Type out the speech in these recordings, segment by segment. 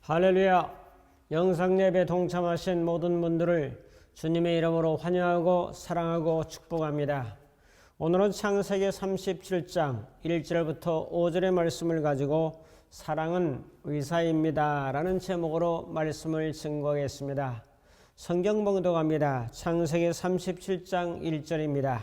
할렐루야! 영상예배 동참하신 모든 분들을 주님의 이름으로 환영하고 사랑하고 축복합니다. 오늘은 창세기 37장 1절부터 5절의 말씀을 가지고 사랑은 의사입니다 라는 제목으로 말씀을 증거하겠습니다. 성경 봉독합니다. 창세기 37장 1절입니다.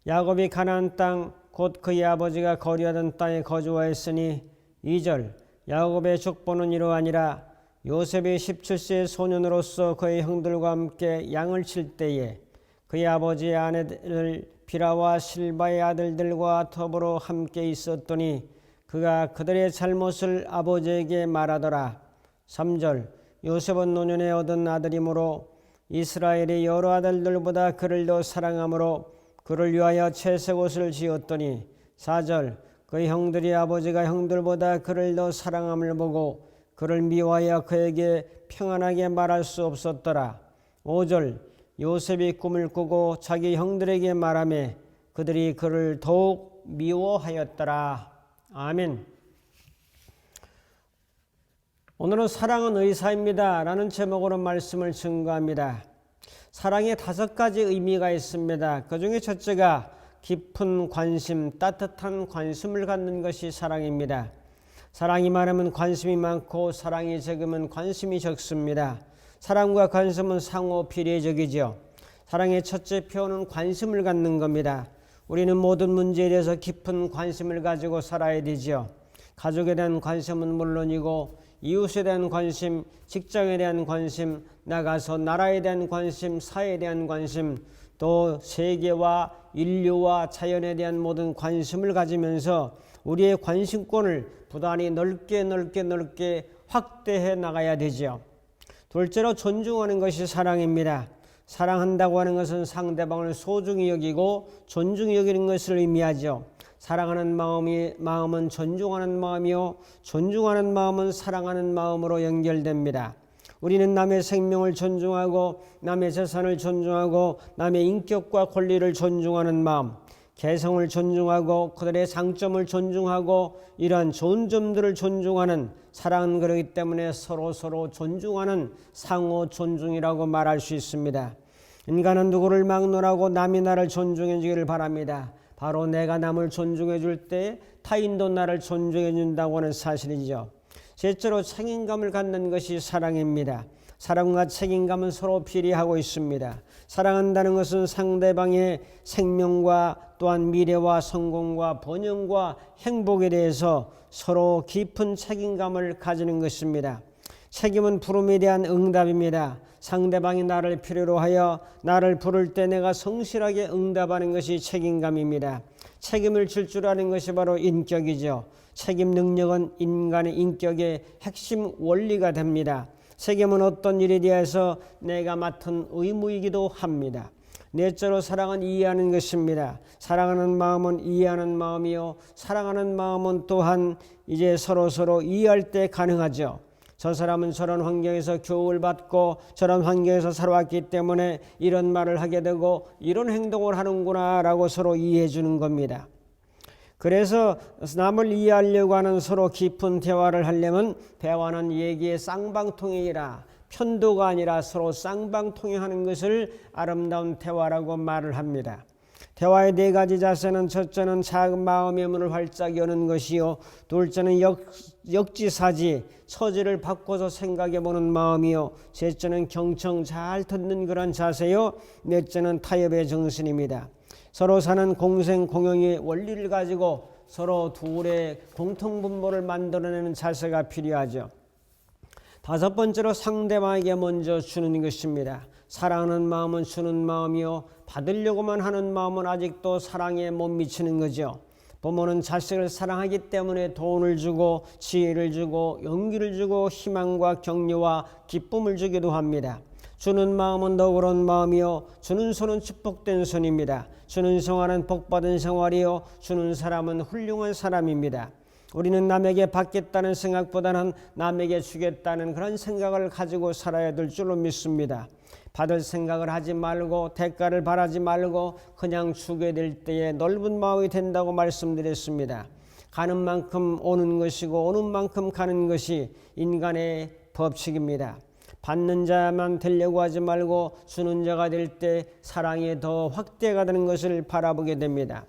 야곱이 가나안 땅 곧 그의 아버지가 거류하던 땅에 거주하였으니 2절 야곱의 족보는 이러하니라. 요셉이 17세의 소년으로서 그의 형들과 함께 양을 칠 때에 그의 아버지의 아내들 비라와 실바의 아들들과 더불어 함께 있었더니 그가 그들의 잘못을 아버지에게 말하더라. 3절 요셉은 노년에 얻은 아들이므로 이스라엘의 여러 아들들보다 그를 더 사랑하므로 그를 위하여 채색 옷을 지었더니 4절 그의 형들이 아버지가 형들보다 그를 더 사랑함을 보고 그를 미워하여 그에게 평안하게 말할 수 없었더라. 5절 요셉이 꿈을 꾸고 자기 형들에게 말하며 그들이 그를 더욱 미워하였더라. 아멘. 오늘은 사랑은 의사입니다 라는 제목으로 말씀을 증거합니다. 사랑에 5가지 의미가 있습니다. 그 중에 첫째가 깊은 관심, 따뜻한 관심을 갖는 것이 사랑입니다. 사랑이 많으면 관심이 많고 사랑이 적으면 관심이 적습니다. 사랑과 관심은 상호 비례적이죠. 사랑의 첫째 표현은 관심을 갖는 겁니다. 우리는 모든 문제에 대해서 깊은 관심을 가지고 살아야 되죠. 가족에 대한 관심은 물론이고 이웃에 대한 관심, 직장에 대한 관심, 나가서 나라에 대한 관심, 사회에 대한 관심, 또 세계와 인류와 자연에 대한 모든 관심을 가지면서 우리의 관심권을 부단히 넓게 확대해 나가야 되죠. 둘째로 존중하는 것이 사랑입니다. 사랑한다고 하는 것은 상대방을 소중히 여기고 존중히 여기는 것을 의미하죠. 사랑하는 마음은 존중하는 마음이요 존중하는 마음은 사랑하는 마음으로 연결됩니다. 우리는 남의 생명을 존중하고 남의 재산을 존중하고 남의 인격과 권리를 존중하는 마음, 개성을 존중하고 그들의 장점을 존중하고 이러한 좋은 점들을 존중하는 사랑은 그렇기 때문에 서로 존중하는 상호 존중이라고 말할 수 있습니다. 인간은 누구를 막론하고 남이 나를 존중해 주기를 바랍니다. 바로 내가 남을 존중해 줄 때 타인도 나를 존중해 준다고 하는 사실이죠. 셋째로 책임감을 갖는 것이 사랑입니다. 사랑과 책임감은 서로 비례하고 있습니다. 사랑한다는 것은 상대방의 생명과 또한 미래와 성공과 번영과 행복에 대해서 서로 깊은 책임감을 가지는 것입니다. 책임은 부름에 대한 응답입니다. 상대방이 나를 필요로 하여 나를 부를 때 내가 성실하게 응답하는 것이 책임감입니다. 책임을 질 줄 아는 것이 바로 인격이죠. 책임 능력은 인간의 인격의 핵심 원리가 됩니다. 책임은 어떤 일에 대해서 내가 맡은 의무이기도 합니다. 넷째로 사랑은 이해하는 것입니다. 사랑하는 마음은 이해하는 마음이요 사랑하는 마음은 또한 이제 서로 이해할 때 가능하죠. 저 사람은 저런 환경에서 교육을 받고 저런 환경에서 살아왔기 때문에 이런 말을 하게 되고 이런 행동을 하는구나 라고 서로 이해해 주는 겁니다. 그래서 남을 이해하려고 하는 서로 깊은 대화를 하려면 대화는 얘기의 쌍방통행이라 편도가 아니라 서로 쌍방통행하는 것을 아름다운 대화라고 말을 합니다. 대화의 4가지 자세는 첫째는 작은 마음의 문을 활짝 여는 것이요 둘째는 역지사지 처지를 바꿔서 생각해보는 마음이요 셋째는 경청 잘 듣는 그런 자세요 넷째는 타협의 정신입니다. 서로 사는 공생 공영의 원리를 가지고 서로 둘의 공통분모를 만들어내는 자세가 필요하죠. 5번째로 상대방에게 먼저 주는 것입니다. 사랑하는 마음은 주는 마음이요 받으려고만 하는 마음은 아직도 사랑에 못 미치는 거죠. 부모는 자식을 사랑하기 때문에 돈을 주고 지혜를 주고 용기를 주고 희망과 격려와 기쁨을 주기도 합니다. 주는 마음은 너그러운 마음이요 주는 손은 축복된 손입니다. 주는 생활은 복받은 생활이요 주는 사람은 훌륭한 사람입니다. 우리는 남에게 받겠다는 생각보다는 남에게 주겠다는 그런 생각을 가지고 살아야 될 줄로 믿습니다. 받을 생각을 하지 말고 대가를 바라지 말고 그냥 주게 될 때에 넓은 마음이 된다고 말씀드렸습니다. 가는 만큼 오는 것이고 오는 만큼 가는 것이 인간의 법칙입니다. 받는 자만 되려고 하지 말고 주는 자가 될 때 사랑이 더 확대가 되는 것을 바라보게 됩니다.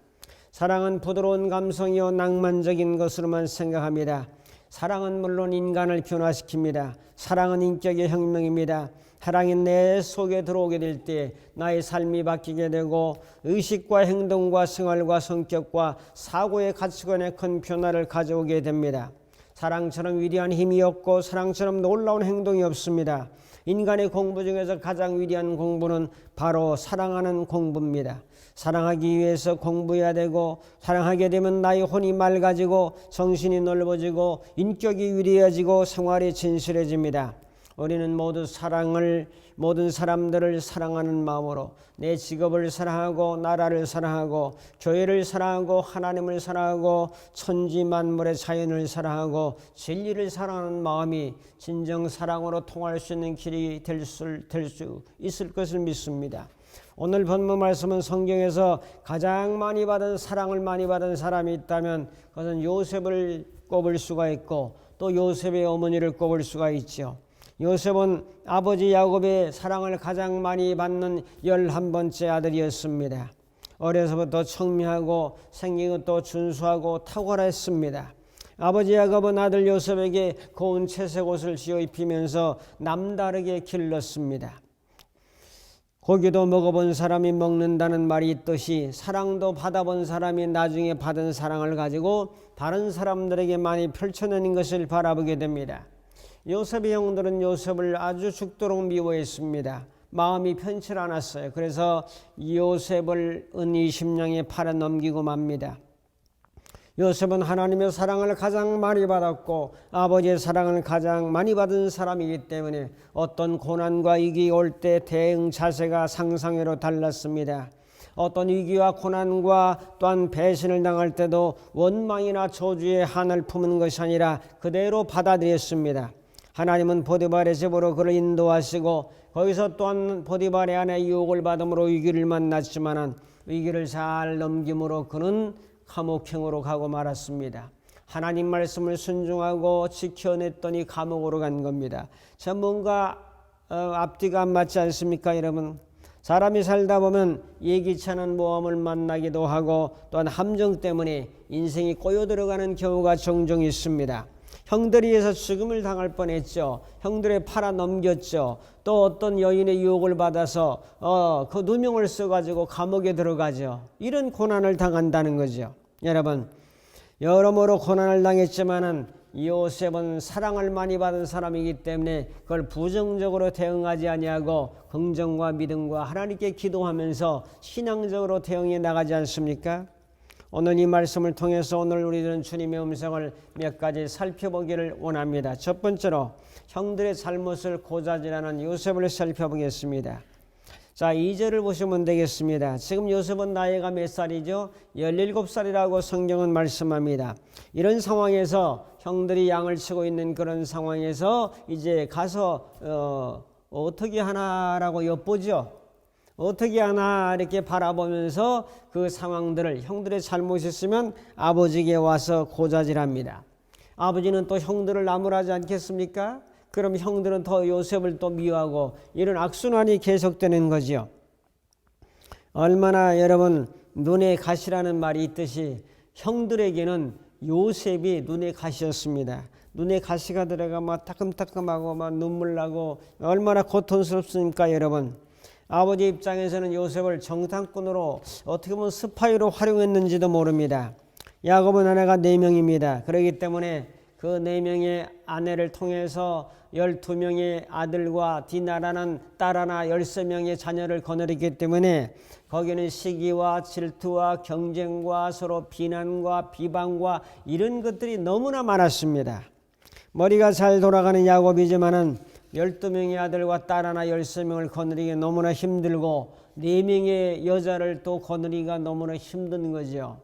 사랑은 부드러운 감성이요 낭만적인 것으로만 생각합니다. 사랑은 물론 인간을 변화시킵니다. 사랑은 인격의 혁명입니다. 사랑이 내 속에 들어오게 될 때 나의 삶이 바뀌게 되고 의식과 행동과 생활과 성격과 사고의 가치관에 큰 변화를 가져오게 됩니다. 사랑처럼 위대한 힘이 없고 사랑처럼 놀라운 행동이 없습니다. 인간의 공부 중에서 가장 위대한 공부는 바로 사랑하는 공부입니다. 사랑하기 위해서 공부해야 되고 사랑하게 되면 나의 혼이 맑아지고 정신이 넓어지고 인격이 위대해지고 생활이 진실해집니다. 우리는 모두 모든 사람들을 사랑하는 마음으로 내 직업을 사랑하고 나라를 사랑하고 교회를 사랑하고 하나님을 사랑하고 천지 만물의 자연을 사랑하고 진리를 사랑하는 마음이 진정 사랑으로 통할 수 있는 길이 될 수 있을 것을 믿습니다. 오늘 본문 말씀은 성경에서 가장 많이 받은 사랑을 많이 받은 사람이 있다면 그것은 요셉을 꼽을 수가 있고 또 요셉의 어머니를 꼽을 수가 있죠. 요셉은 아버지 야곱의 사랑을 가장 많이 받는 11번째 아들이었습니다. 어려서부터 청미하고 생긴 것도 준수하고 탁월했습니다. 아버지 야곱은 아들 요셉에게 고운 채색 옷을 지어 입히면서 남다르게 길렀습니다. 고기도 먹어본 사람이 먹는다는 말이 있듯이 사랑도 받아본 사람이 나중에 받은 사랑을 가지고 다른 사람들에게 많이 펼쳐내는 것을 바라보게 됩니다. 요셉의 형들은 요셉을 아주 죽도록 미워했습니다. 마음이 편치 않았어요. 그래서 요셉을 은 20냥에 팔아 넘기고 맙니다. 요셉은 하나님의 사랑을 가장 많이 받았고 아버지의 사랑을 가장 많이 받은 사람이기 때문에 어떤 고난과 위기 올 때 대응 자세가 상상외로 달랐습니다. 어떤 위기와 고난과 또한 배신을 당할 때도 원망이나 저주의 한을 품은 것이 아니라 그대로 받아들였습니다. 하나님은 보디발의 집으로 그를 인도하시고 거기서 또한 보디발의 아내 유혹을 받음으로 위기를 만났지만 위기를 잘 넘김으로 그는 감옥행으로 가고 말았습니다. 하나님 말씀을 순종하고 지켜냈더니 감옥으로 간 겁니다. 참 뭔가 앞뒤가 안 맞지 않습니까, 여러분? 사람이 살다 보면 예기치 않은 모험을 만나기도 하고 또한 함정 때문에 인생이 꼬여 들어가는 경우가 종종 있습니다. 형들에 의해서 죽음을 당할 뻔했죠. 형들의 팔아 넘겼죠. 또 어떤 여인의 유혹을 받아서 그 누명을 써가지고 감옥에 들어가죠. 이런 고난을 당한다는 거죠. 여러분, 여러모로 고난을 당했지만은 요셉은 사랑을 많이 받은 사람이기 때문에 그걸 부정적으로 대응하지 아니하고 긍정과 믿음과 하나님께 기도하면서 신앙적으로 대응해 나가지 않습니까? 오늘 이 말씀을 통해서 오늘 우리들은 주님의 음성을 몇 가지 살펴보기를 원합니다. 첫 번째로 형들의 잘못을 고자질하는 요셉을 살펴보겠습니다. 자, 2절을 보시면 되겠습니다. 지금 요셉은 나이가 몇 살이죠? 17살이라고 성경은 말씀합니다. 이런 상황에서 형들이 양을 치고 있는 그런 상황에서 이제 가서 어떻게 하나라고 엿보죠. 어떻게 하나 이렇게 바라보면서 그 상황들을 형들의 잘못이 있으면 아버지에게 와서 고자질합니다. 아버지는 또 형들을 나무라지 않겠습니까? 그럼 형들은 더 요셉을 또 미워하고 이런 악순환이 계속되는 거죠. 얼마나 여러분 눈의 가시라는 말이 있듯이 형들에게는 요셉이 눈의 가시였습니다. 눈에 가시가 들어가 막 따끔따끔하고 막 눈물 나고 얼마나 고통스럽습니까, 여러분? 아버지 입장에서는 요셉을 정탐꾼으로 어떻게 보면 스파이로 활용했는지도 모릅니다. 야곱은 아내가 4명입니다. 그렇기 때문에 그 4명의 아내를 통해서 12명의 아들과 디나라는 딸 하나 13명의 자녀를 거느리기 때문에 거기는 시기와 질투와 경쟁과 서로 비난과 비방과 이런 것들이 너무나 많았습니다. 머리가 잘 돌아가는 야곱이지만은 12명의 아들과 딸 하나 13명을 거느리기 너무나 힘들고 4명의 여자를 또 거느리기가 너무나 힘든 거죠.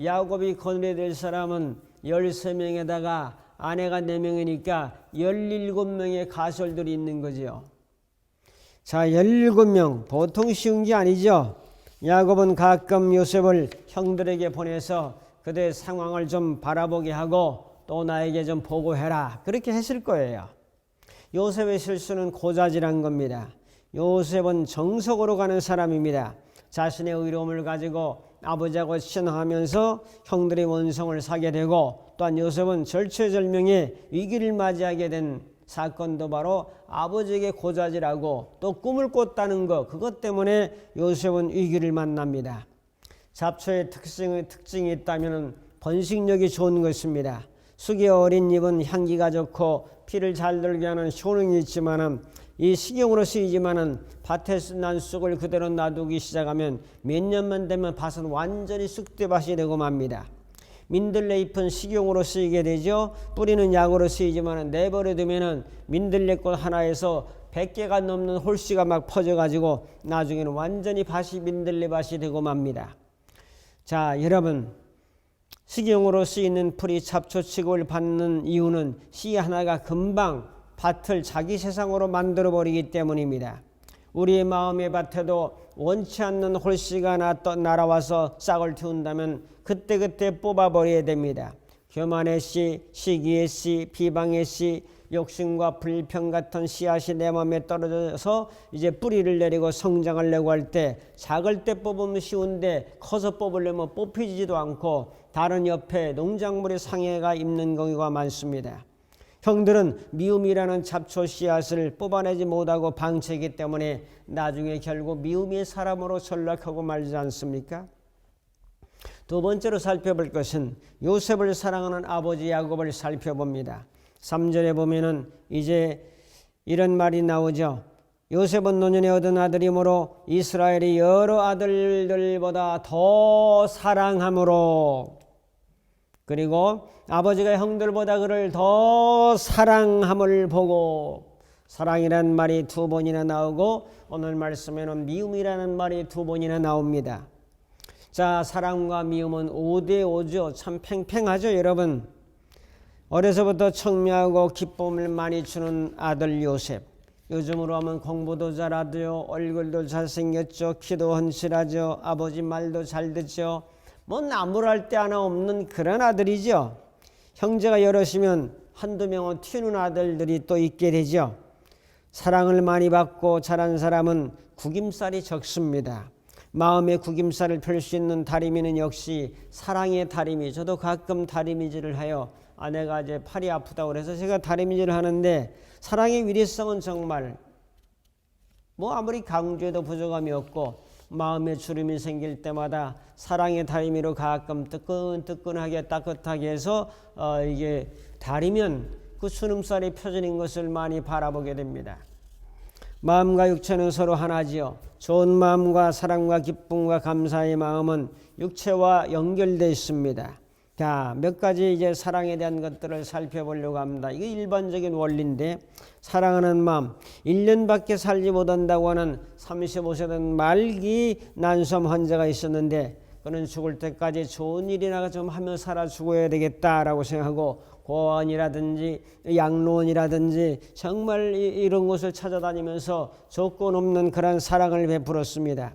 야곱이 거느려야 될 사람은 13명에다가 아내가 4명이니까 17명의 가솔들이 있는 거죠. 자, 17명 보통 쉬운 게 아니죠. 야곱은 가끔 요셉을 형들에게 보내서 그대의 상황을 좀 바라보게 하고 또 나에게 좀 보고해라. 그렇게 했을 거예요. 요셉의 실수는 고자질한 겁니다. 요셉은 정석으로 가는 사람입니다. 자신의 의로움을 가지고 아버지하고 신앙하면서 형들의 원성을 사게 되고, 또한 요셉은 절체절명의 위기를 맞이하게 된 사건도 바로 아버지에게 고자질하고 또 꿈을 꿨다는 것, 그것 때문에 요셉은 위기를 만납니다. 잡초의 특징이 있다면 번식력이 좋은 것입니다. 쑥의 어린 잎은 향기가 좋고 피를 잘 들게 하는 효능이 있지만은, 이 식용으로 쓰이지만은 밭에 난 쑥을 그대로 놔두기 시작하면 몇 년만 되면 밭은 완전히 쑥대밭이 되고 맙니다. 민들레 잎은 식용으로 쓰이게 되죠. 뿌리는 약으로 쓰이지만 내버려 두면은 민들레꽃 하나에서 100개가 넘는 홀씨가 막 퍼져가지고 나중에는 완전히 밭이 민들레밭이 되고 맙니다. 자, 여러분, 식용으로 쓰이는 풀이 잡초 취급을 받는 이유는 씨 하나가 금방 밭을 자기 세상으로 만들어 버리기 때문입니다. 우리의 마음의 밭에도 원치 않는 홀씨가 날아와서 싹을 틔운다면 그때그때 뽑아버려야 됩니다. 교만의 씨, 시기의 씨, 비방의 씨, 욕심과 불평 같은 씨앗이 내 마음에 떨어져서 이제 뿌리를 내리고 성장하려고 할 때, 작을 때 뽑으면 쉬운데 커서 뽑으려면 뽑히지도 않고 다른 옆에 농작물의 상해가 입는 경우가 많습니다. 형들은 미움이라는 잡초 씨앗을 뽑아내지 못하고 방치하기 때문에 나중에 결국 미움의 사람으로 전락하고 말지 않습니까? 두 번째로 살펴볼 것은 요셉을 사랑하는 아버지 야곱을 살펴봅니다. 3절에 보면은 이제 이런 말이 나오죠. 요셉은 노년에 얻은 아들이므로 이스라엘의 여러 아들들보다 더 사랑함으로, 그리고 아버지가 형들보다 그를 더 사랑함을 보고, 사랑이라는 말이 두 번이나 나오고 오늘 말씀에는 미움이라는 말이 두 번이나 나옵니다. 자, 사랑과 미움은 5대5죠. 참 팽팽하죠, 여러분. 어려서부터 청미하고 기쁨을 많이 주는 아들 요셉. 요즘으로 하면 공부도 잘하죠. 얼굴도 잘생겼죠. 키도 헌실하죠. 아버지 말도 잘 듣죠. 뭐 나무랄 데 하나 없는 그런 아들이죠. 형제가 여럿이면 한두 명은 튀는 아들들이 또 있게 되죠. 사랑을 많이 받고 자란 사람은 구김살이 적습니다. 마음의 구김살을 펼 수 있는 다리미는 역시 사랑의 다리미. 저도 가끔 다리미질을 하여 아내가 이제 팔이 아프다고 그래서 제가 다리미질을 하는데, 사랑의 위대성은 정말 뭐 아무리 강조해도 부족함이 없고, 마음에 주름이 생길 때마다 사랑의 다리미로 가끔 뜨끈뜨끈하게 따뜻하게 해서 이게 다리면 그 주름살이 펴지는 것을 많이 바라보게 됩니다. 마음과 육체는 서로 하나지요. 좋은 마음과 사랑과 기쁨과 감사의 마음은 육체와 연결되어 있습니다. 자, 몇 가지 이제 사랑에 대한 것들을 살펴보려고 합니다. 이게 일반적인 원리인데, 사랑하는 마음, 1년밖에 살지 못한다고 하는 35세 된 말기 난소암 환자가 있었는데, 그는 죽을 때까지 좋은 일이나 좀 하며 살아 죽어야 되겠다라고 생각하고 고아원이라든지 양로원이라든지 정말 이런 곳을 찾아다니면서 조건 없는 그런 사랑을 베풀었습니다.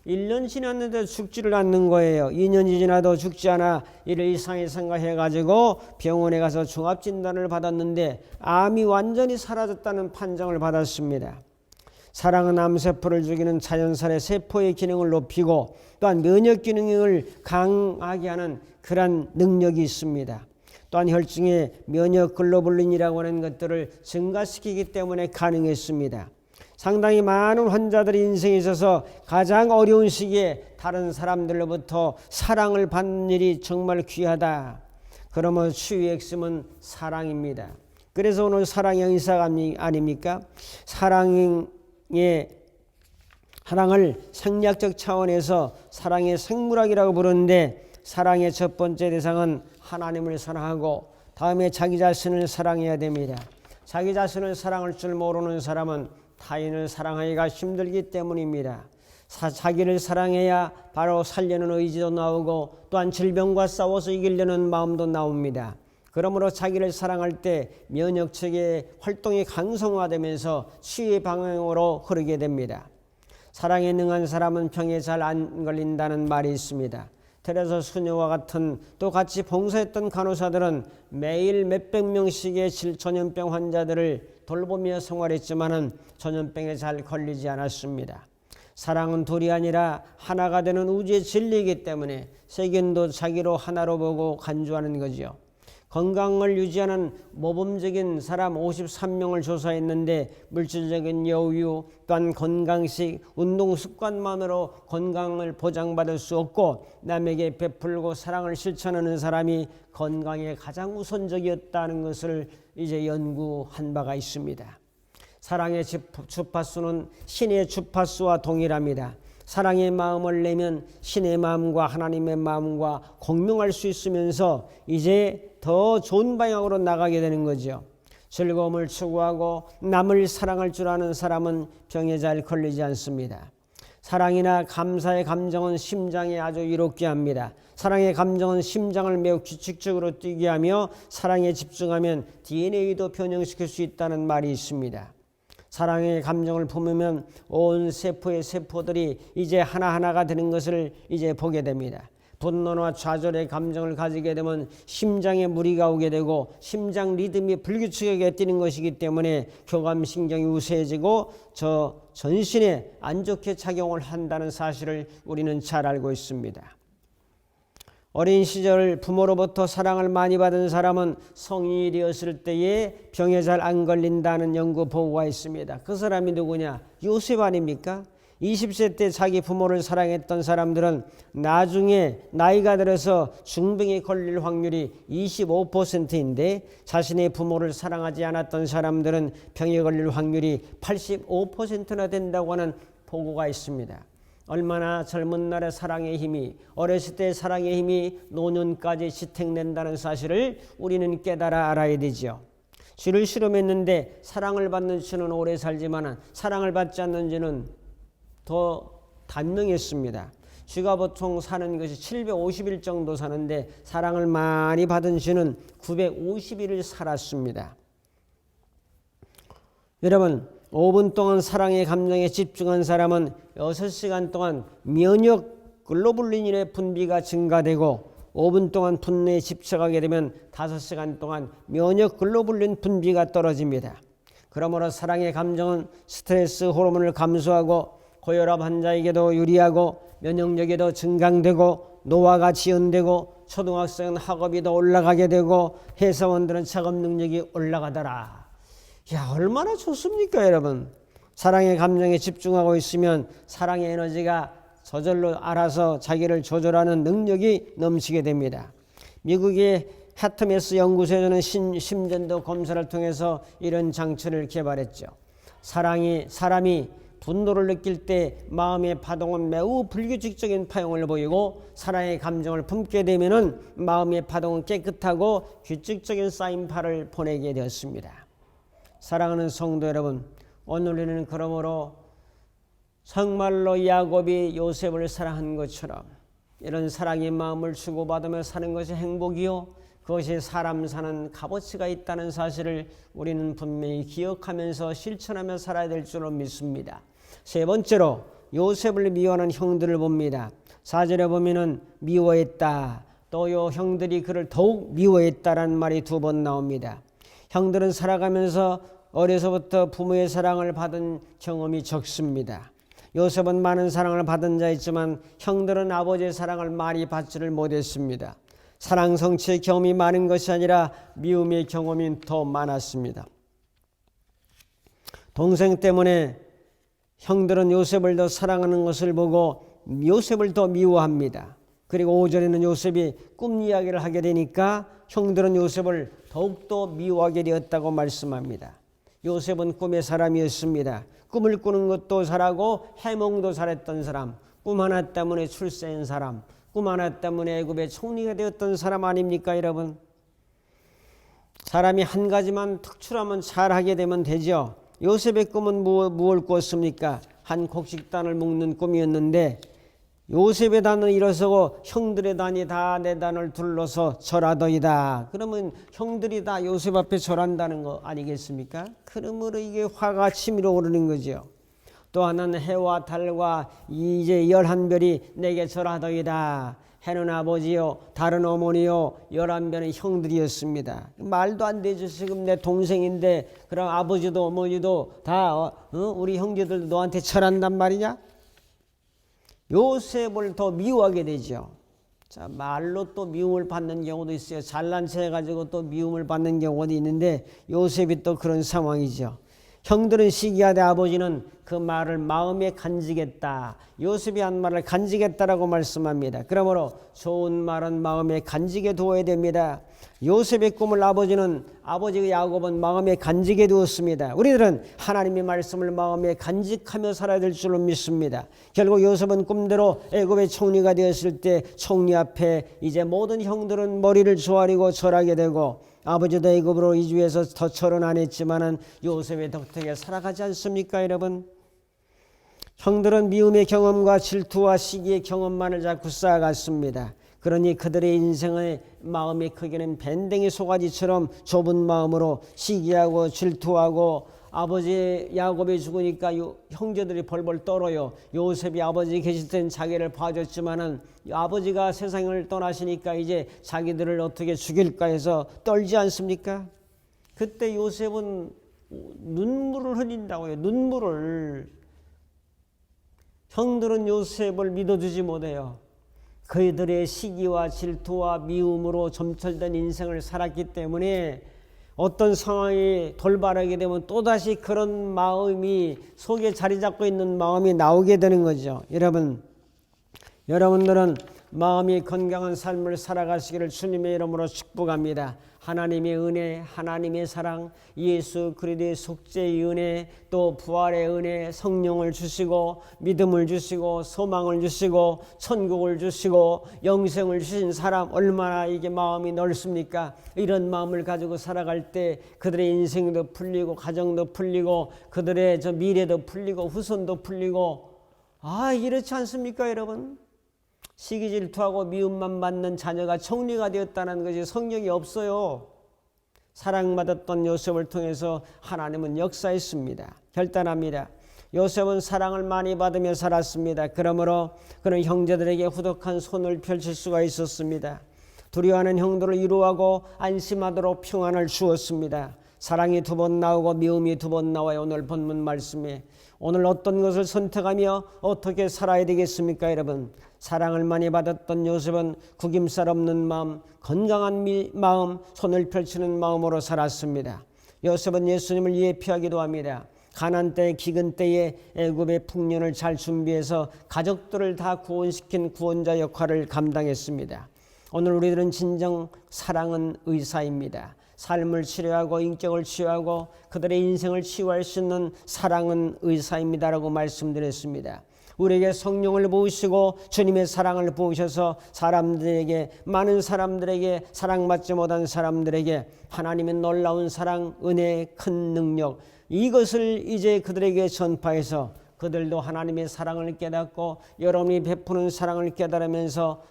1년 지났는데 죽지를 않는 거예요. 2년이 지나도 죽지 않아 이를 이상히 생각해가지고 병원에 가서 종합진단을 받았는데 암이 완전히 사라졌다는 판정을 받았습니다. 사랑은 암세포를 죽이는 자연산의 세포의 기능을 높이고 또한 면역 기능을 강하게 하는 그런 능력이 있습니다. 또한 혈중에 면역 글로불린이라고 하는 것들을 증가시키기 때문에 가능했습니다. 상당히 많은 환자들이 인생에 있어서 가장 어려운 시기에 다른 사람들로부터 사랑을 받는 일이 정말 귀하다. 그러면 치유의 핵심은 사랑입니다. 그래서 오늘 사랑의 의사가 아닙니까? 사랑을 생략적 차원에서 사랑의 생물학이라고 부르는데, 사랑의 첫 번째 대상은 하나님을 사랑하고 다음에 자기 자신을 사랑해야 됩니다. 자기 자신을 사랑할 줄 모르는 사람은 타인을 사랑하기가 힘들기 때문입니다. 자기를 사랑해야 바로 살려는 의지도 나오고 또한 질병과 싸워서 이기려는 마음도 나옵니다. 그러므로 자기를 사랑할 때 면역체계의 활동이 강성화되면서 치유의 방향으로 흐르게 됩니다. 사랑에 능한 사람은 병에 잘 안 걸린다는 말이 있습니다. 테레사 수녀와 같은 또 같이 봉사했던 간호사들은 매일 몇백 명씩의 전염병 환자들을 돌보며 생활했지만은 전염병에 잘 걸리지 않았습니다. 사랑은 둘이 아니라 하나가 되는 우주의 진리이기 때문에 세균도 자기로 하나로 보고 간주하는 거지요. 건강을 유지하는 모범적인 사람 53명을 조사했는데 물질적인 여유 또한 건강식, 운동 습관만으로 건강을 보장받을 수 없고 남에게 베풀고 사랑을 실천하는 사람이 건강에 가장 우선적이었다는 것을 이제 연구한 바가 있습니다. 사랑의 주파수는 신의 주파수와 동일합니다. 사랑의 마음을 내면 신의 마음과 하나님의 마음과 공명할 수 있으면서 이제 더 좋은 방향으로 나가게 되는 거죠. 즐거움을 추구하고 남을 사랑할 줄 아는 사람은 병에 잘 걸리지 않습니다. 사랑이나 감사의 감정은 심장에 아주 이롭게 합니다. 사랑의 감정은 심장을 매우 규칙적으로 뛰게 하며 사랑에 집중하면 DNA도 변형시킬 수 있다는 말이 있습니다. 사랑의 감정을 품으면 온 세포의 세포들이 이제 하나하나가 되는 것을 이제 보게 됩니다. 분노나 좌절의 감정을 가지게 되면 심장에 무리가 오게 되고 심장 리듬이 불규칙하게 뛰는 것이기 때문에 교감신경이 우세해지고 전신에 안 좋게 작용을 한다는 사실을 우리는 잘 알고 있습니다. 어린 시절 부모로부터 사랑을 많이 받은 사람은 성인이 되었을 때에 병에 잘 안 걸린다는 연구 보고가 있습니다. 그 사람이 누구냐? 요셉 아닙니까? 20세 때 자기 부모를 사랑했던 사람들은 나중에 나이가 들어서 중병에 걸릴 확률이 25%인데 자신의 부모를 사랑하지 않았던 사람들은 병에 걸릴 확률이 85%나 된다고 하는 보고가 있습니다. 얼마나 젊은 날의 사랑의 힘이, 어렸을 때의 사랑의 힘이 노년까지 지탱된다는 사실을 우리는 깨달아 알아야 되죠. 쥐를 실험했는데 사랑을 받는 쥐는 오래 살지만 사랑을 받지 않는 쥐는 더 단명했습니다. 쥐가 보통 사는 것이 750일 정도 사는데 사랑을 많이 받은 쥐는 950일을 살았습니다. 여러분, 5분 동안 사랑의 감정에 집중한 사람은 6시간 동안 면역 글로불린의 분비가 증가되고 5분 동안 분노에 집착하게 되면 5시간 동안 면역 글로불린 분비가 떨어집니다. 그러므로 사랑의 감정은 스트레스 호르몬을 감소하고 고혈압 환자에게도 유리하고 면역력에도 증강되고 노화가 지연되고 초등학생은 학업이 더 올라가게 되고 회사원들은 작업 능력이 올라가더라. 야, 얼마나 좋습니까, 여러분? 사랑의 감정에 집중하고 있으면 사랑의 에너지가 저절로 알아서 자기를 조절하는 능력이 넘치게 됩니다. 미국의 하트메스 연구소에서는 심전도 검사를 통해서 이런 장치를 개발했죠. 사람이 분노를 느낄 때 마음의 파동은 매우 불규칙적인 파형을 보이고 사랑의 감정을 품게 되면은 마음의 파동은 깨끗하고 규칙적인 사인파를 보내게 되었습니다. 사랑하는 성도 여러분, 오늘 우리는 그러므로 정말로 야곱이 요셉을 사랑한 것처럼 이런 사랑의 마음을 주고받으며 사는 것이 행복이요, 그것이 사람 사는 값어치가 있다는 사실을 우리는 분명히 기억하면서 실천하며 살아야 될 줄로 믿습니다. 세 번째로 요셉을 미워하는 형들을 봅니다. 4절에 보면은 미워했다, 또 요 형들이 그를 더욱 미워했다라는 말이 2번 나옵니다. 형들은 살아가면서 어려서부터 부모의 사랑을 받은 경험이 적습니다. 요셉은 많은 사랑을 받은 자였지만 형들은 아버지의 사랑을 많이 받지를 못했습니다. 사랑 성취의 경험이 많은 것이 아니라 미움의 경험이 더 많았습니다. 동생 때문에 형들은 요셉을 더 사랑하는 것을 보고 요셉을 더 미워합니다. 그리고 5절에는 요셉이 꿈 이야기를 하게 되니까 형들은 요셉을 더욱더 미워하게 되었다고 말씀합니다. 요셉은 꿈의 사람이었습니다. 꿈을 꾸는 것도 잘하고 해몽도 잘했던 사람, 꿈 하나 때문에 출세한 사람, 꿈 하나 때문에 애굽의 총리가 되었던 사람 아닙니까, 여러분? 사람이 한 가지만 특출하면 잘하게 되면 되죠. 요셉의 꿈은 무엇을 꾸었습니까? 한 곡식단을 묶는 꿈이었는데 요셉의 단을 일어서고 형들의 단이 다 내 단을 둘러서 절하더이다. 그러면 형들이 다 요셉 앞에 절한다는 거 아니겠습니까? 그러므로 이게 화가 치밀어 오르는 거죠. 또 하나는 해와 달과 이제 11별이 내게 절하더이다. 해는 아버지요 다른 어머니요 11명의 형들이었습니다. 말도 안 되죠. 지금 내 동생인데 그럼 아버지도 어머니도 다 우리 형제들도 너한테 절한단 말이냐? 요셉을 더 미워하게 되죠. 자, 말로 또 미움을 받는 경우도 있어요. 잘난 체 해가지고 또 미움을 받는 경우도 있는데 요셉이 또 그런 상황이죠. 형들은 시기하되 아버지는 그 말을 마음에 간직했다. 요셉이 한 말을 간직했다라고 말씀합니다. 그러므로 좋은 말은 마음에 간직해 두어야 됩니다. 요셉의 꿈을 아버지가 야곱은 마음에 간직해 두었습니다. 우리들은 하나님의 말씀을 마음에 간직하며 살아야 될 줄로 믿습니다. 결국 요셉은 꿈대로 애굽의 총리가 되었을 때 총리 앞에 이제 모든 형들은 머리를 조아리고 절하게 되고 아버지도 애굽으로 이주해서 더 절은 안 했지만은 요셉의 덕택에 살아가지 않습니까, 여러분? 형들은 미움의 경험과 질투와 시기의 경험만을 자꾸 쌓아갔습니다. 그러니 그들의 인생의 마음의 크기는 밴댕이 소가지처럼 좁은 마음으로 시기하고 질투하고 아버지 야곱이 죽으니까 형제들이 벌벌 떨어요. 요셉이 아버지 계실 땐 자기를 봐줬지만은 아버지가 세상을 떠나시니까 이제 자기들을 어떻게 죽일까 해서 떨지 않습니까? 그때 요셉은 눈물을 흘린다고요. 눈물을. 형들은 요셉을 믿어주지 못해요. 그들의 시기와 질투와 미움으로 점철된 인생을 살았기 때문에 어떤 상황이 돌발하게 되면 또다시 그런 마음이 속에 자리 잡고 있는 마음이 나오게 되는 거죠. 여러분들은 마음이 건강한 삶을 살아가시기를 주님의 이름으로 축복합니다. 하나님의 은혜, 하나님의 사랑, 예수 그리스도의 속죄의 은혜, 또 부활의 은혜, 성령을 주시고 믿음을 주시고 소망을 주시고 천국을 주시고 영생을 주신 사람 얼마나 이게 마음이 넓습니까? 이런 마음을 가지고 살아갈 때 그들의 인생도 풀리고 가정도 풀리고 그들의 저 미래도 풀리고 후손도 풀리고 이렇지 않습니까, 여러분? 시기 질투하고 미움만 받는 자녀가 총리가 되었다는 것이 성경이 없어요. 사랑받았던 요셉을 통해서 하나님은 역사했습니다. 결단합니다. 요셉은 사랑을 많이 받으며 살았습니다. 그러므로 그는 형제들에게 후덕한 손을 펼칠 수가 있었습니다. 두려워하는 형들을 위로하고 안심하도록 평안을 주었습니다. 사랑이 2번 나오고 미움이 2번 나와요. 오늘 본문 말씀에. 오늘 어떤 것을 선택하며 어떻게 살아야 되겠습니까, 여러분? 사랑을 많이 받았던 요셉은 구김살 없는 마음, 건강한 마음, 손을 펼치는 마음으로 살았습니다. 요셉은 예수님을 예표하기도 합니다. 가난 때, 기근 때에 애굽의 풍년을 잘 준비해서 가족들을 다 구원시킨 구원자 역할을 감당했습니다. 오늘 우리들은 진정 사랑은 의사입니다. 삶을 치료하고 인격을 치유하고 그들의 인생을 치유할 수 있는 사랑은 의사입니다라고 말씀드렸습니다. 우리에게 성령을 부으시고 주님의 사랑을 부으셔서 많은 사람들에게 사랑받지 못한 사람들에게 하나님의 놀라운 사랑, 은혜, 큰 능력 이것을 이제 그들에게 전파해서 그들도 하나님의 사랑을 깨닫고 여러분이 베푸는 사랑을 깨달으면서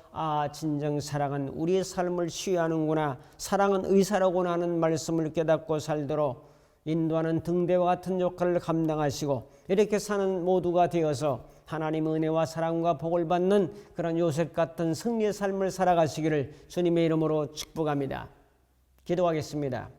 진정 사랑은 우리의 삶을 치유하는구나, 사랑은 의사라고나 하는 말씀을 깨닫고 살도록 인도하는 등대와 같은 역할을 감당하시고 이렇게 사는 모두가 되어서 하나님의 은혜와 사랑과 복을 받는 그런 요셉 같은 승리의 삶을 살아가시기를 주님의 이름으로 축복합니다. 기도하겠습니다.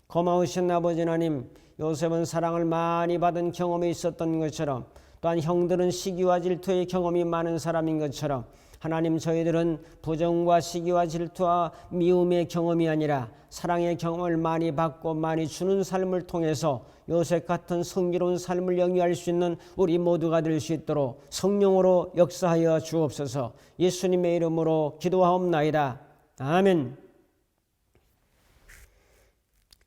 고마우신 아버지 하나님, 요셉은 사랑을 많이 받은 경험이 있었던 것처럼 또한 형들은 시기와 질투의 경험이 많은 사람인 것처럼 하나님, 저희들은 부정과 시기와 질투와 미움의 경험이 아니라 사랑의 경험을 많이 받고 많이 주는 삶을 통해서 요셉 같은 성기로운 삶을 영위할 수 있는 우리 모두가 될 수 있도록 성령으로 역사하여 주옵소서. 예수님의 이름으로 기도하옵나이다. 아멘.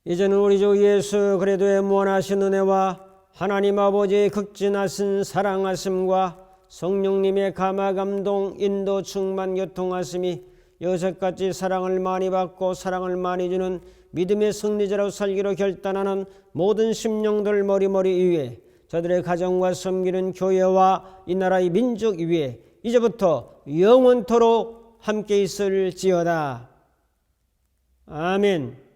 이제는 우리 주 예수 그리스도의 무한하신 은혜와 하나님 아버지의 극진하신 사랑하심과 성령님의 감화 감동 인도 충만 교통하심이 요셉같이 사랑을 많이 받고 사랑을 많이 주는 믿음의 승리자로 살기로 결단하는 모든 심령들 머리머리 위에, 저들의 가정과 섬기는 교회와 이 나라의 민족 위에 이제부터 영원토록 함께 있을지어다. 아멘.